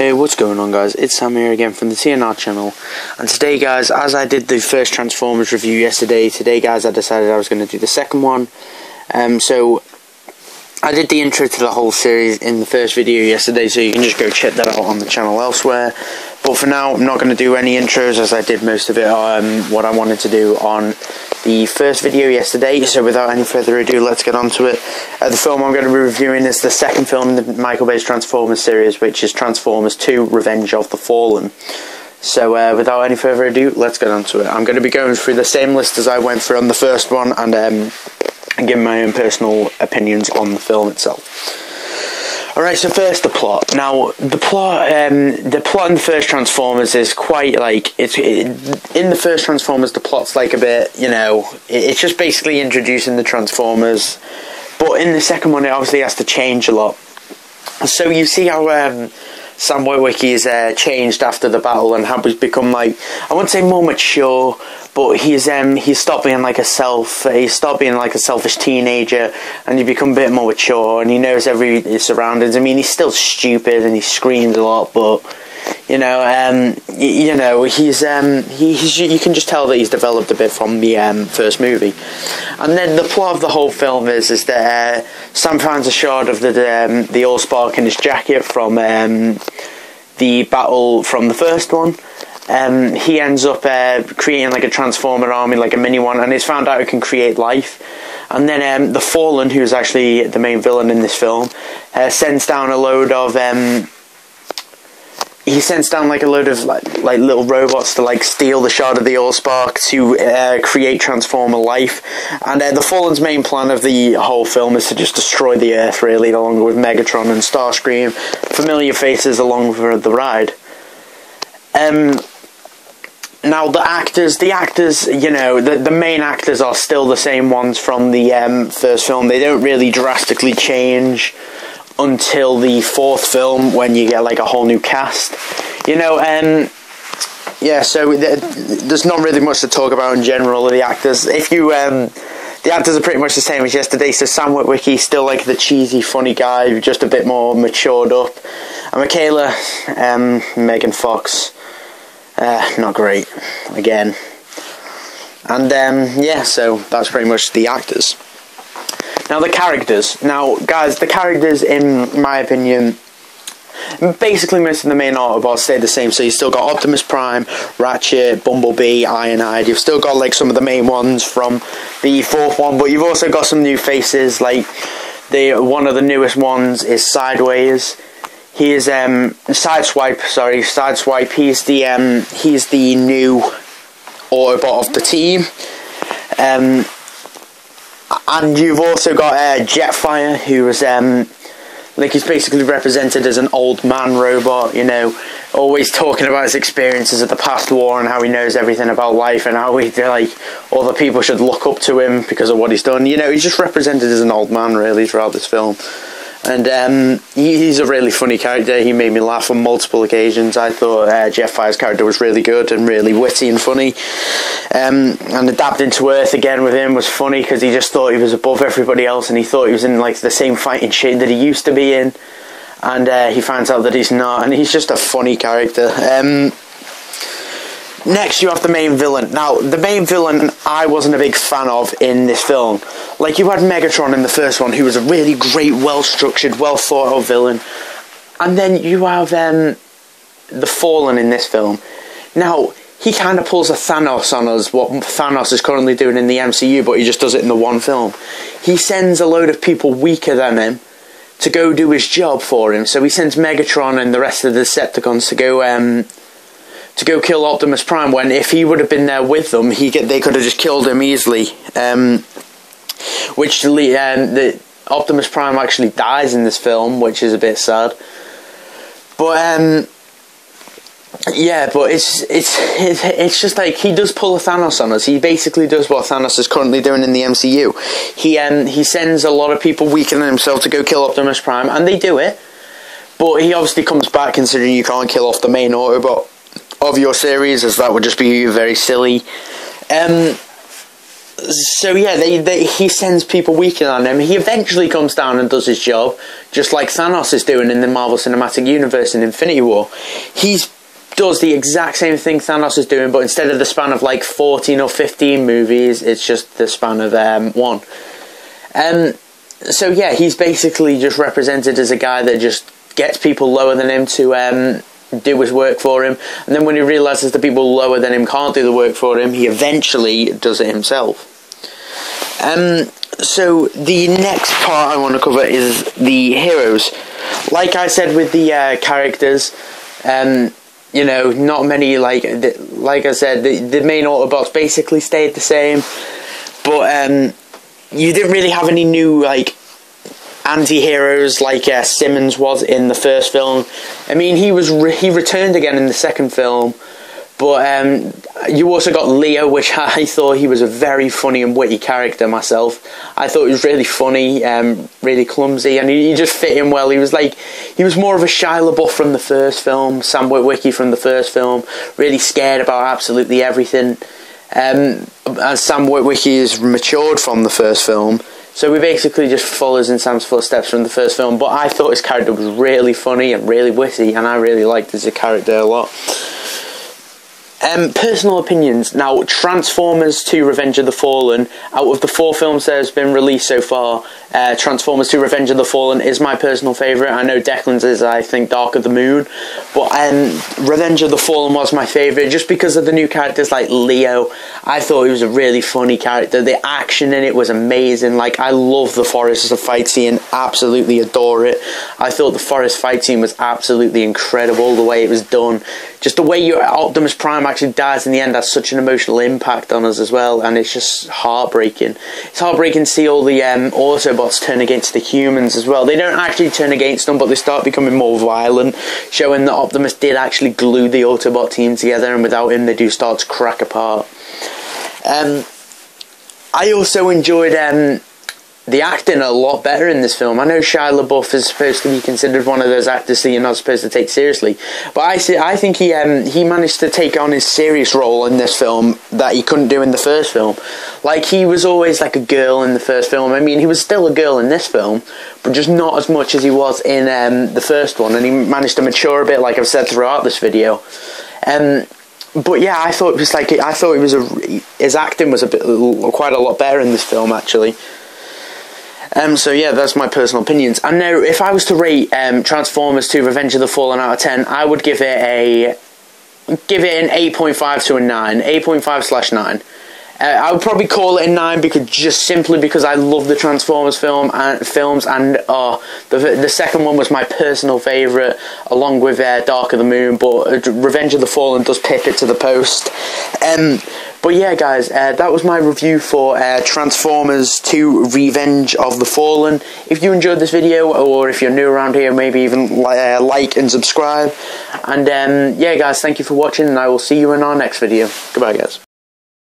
Hey, what's going on, guys? It's Sam here again from the TNR channel, and today, guys, as I did the first Transformers review yesterday, guys, I decided I was going to do the second one. So I did the intro to the whole series in the first video yesterday, so you can just go check that out on the channel elsewhere. But for now, I'm not going to do any intros, as I did most of it what I wanted to do on the first video yesterday. So without any further ado, let's get on to it. The film I'm going to be reviewing is the second film in the Micheal Bay's Transformers series, which is Transformers 2 Revenge of the Fallen. So without any further ado, let's get on to it. I'm going to be going through the same list as I went through on the first one, and giving my own personal opinions on the film itself. Alright, so first the plot. Now, the plot in the first Transformers is quite like, in the first Transformers the plot's like a bit, you know, it's just basically introducing the Transformers, but in the second one it obviously has to change a lot. So you see how Sam Witwicky is changed after the battle, and how he's become, like, I wouldn't say more mature, but he's stopped being like a selfish teenager, and he become a bit more mature, and he knows his surroundings. I mean, he's still stupid and he screams a lot, but you know, you can just tell that he's developed a bit from the first movie. And then the plot of the whole film is that Sam finds a shard of the Allspark in his jacket from the battle from the first one. He ends up creating like a Transformer army, like a mini one, and he's found out he can create life. And then the Fallen, who's actually the main villain in this film, sends down a load of like little robots to like steal the shard of the Allspark to create Transformer life. And the Fallen's main plan of the whole film is to just destroy the Earth, really, along with Megatron and Starscream, familiar faces along for the ride. Now the actors, you know, the main actors are still the same ones from the first film. They don't really drastically change until the fourth film, when you get like a whole new cast, you know. Yeah, so there's not really much to talk about in general of the actors. If you the actors are pretty much the same as yesterday. So Sam Witwicky, still like the cheesy funny guy, just a bit more matured up, and Michaela, Megan Fox, not great again. And yeah, so that's pretty much the actors. Now the characters. Now, guys, the characters, in my opinion, basically most of the main Autobots stay the same. So you've still got Optimus Prime, Ratchet, Bumblebee, Ironhide. You've still got like some of the main ones from the fourth one, but you've also got some new faces. Like one of the newest ones is Sideways. He is Sideswipe. He's the new Autobot of the team. And you've also got Jetfire, who is like, he's basically represented as an old man robot, you know, always talking about his experiences of the past war and how he knows everything about life, and how all the people should look up to him because of what he's done. You know, he's just represented as an old man, really, throughout this film. And he's a really funny character. He made me laugh on multiple occasions. I thought Jetfire's character was really good and really witty and funny. And adapting to Earth again with him was funny, because he just thought he was above everybody else, and he thought he was in like the same fighting shit that he used to be in. And he finds out that he's not, and he's just a funny character. Next, you have the main villain. Now, the main villain I wasn't a big fan of in this film. Like, you had Megatron in the first one, who was a really great, well-structured, well-thought-out villain. And then you have the Fallen in this film. Now, he kind of pulls a Thanos on us, what Thanos is currently doing in the MCU, but he just does it in the one film. He sends a load of people weaker than him to go do his job for him. So he sends Megatron and the rest of the Decepticons to go kill Optimus Prime, when if he would have been there with them, they could have just killed him easily. Which the Optimus Prime actually dies in this film, which is a bit sad. But yeah, but it's just like, he does pull a Thanos on us. He basically does what Thanos is currently doing in the MCU. He sends a lot of people weaker than himself to go kill Optimus Prime, and they do it. But he obviously comes back, considering you can't kill off the main Autobot of your series, as that would just be very silly. So yeah, he sends people weaker than him. He eventually comes down and does his job, just like Thanos is doing in the Marvel Cinematic Universe in Infinity War. He does the exact same thing Thanos is doing, but instead of the span of like 14 or 15 movies, it's just the span of one. So yeah, he's basically just represented as a guy that just gets people lower than him to do his work for him, and then when he realises the people lower than him can't do the work for him, he eventually does it himself. So the next part I want to cover is the heroes. Like I said with the characters, you know, not many, like I said, the main Autobots basically stayed the same, but you didn't really have any new, like, anti-heroes like Simmons was in the first film. I mean, he returned again in the second film, but you also got Leo, which I thought he was a very funny and witty character myself. I thought he was really funny, really clumsy, and he just fit in well. He was more of a Shia LaBeouf from the first film, Sam Witwicky from the first film, really scared about absolutely everything. As Sam Witwicky is matured from the first film, so we basically just follows in Sam's footsteps from the first film, but I thought his character was really funny and really witty, and I really liked his character a lot. Personal opinions. Now, Transformers 2 Revenge of the Fallen, out of the 4 films that has been released so far, Transformers 2 Revenge of the Fallen is my personal favourite. I know Declan's is, I think, Dark of the Moon, but Revenge of the Fallen was my favourite, just because of the new characters like Leo. I thought he was a really funny character. The action in it was amazing. Like, I love the forest fight scene, absolutely adore it. I thought the forest fight scene was absolutely incredible, the way it was done. Just the way your Optimus Prime actually dies in the end has such an emotional impact on us as well, and it's just heartbreaking. It's heartbreaking to see all the Autobots turn against the humans as well. They don't actually turn against them, but they start becoming more violent, showing that Optimus did actually glue the Autobot team together, and without him they do start to crack apart. I also enjoyed the acting a lot better in this film. I know Shia LaBeouf is supposed to be considered one of those actors that you're not supposed to take seriously, but I think he managed to take on his serious role in this film that he couldn't do in the first film. Like, he was always like a girl in the first film. I mean, he was still a girl in this film, but just not as much as he was in the first one, and he managed to mature a bit, like I've said throughout this video. But yeah, I thought his acting was quite a lot better in this film, actually. So yeah, that's my personal opinions. And now, if I was to rate Transformers 2 Revenge of the Fallen out of 10, I would give it an 8.5 to a 9. 8.5/9. I would probably call it a 9 simply because I love the Transformers films, and the second one was my personal favourite, along with Dark of the Moon, but Revenge of the Fallen does pip it to the post. But yeah, guys, that was my review for Transformers 2 Revenge of the Fallen. If you enjoyed this video, or if you're new around here, maybe even like and subscribe. And yeah, guys, thank you for watching, and I will see you in our next video. Goodbye, guys.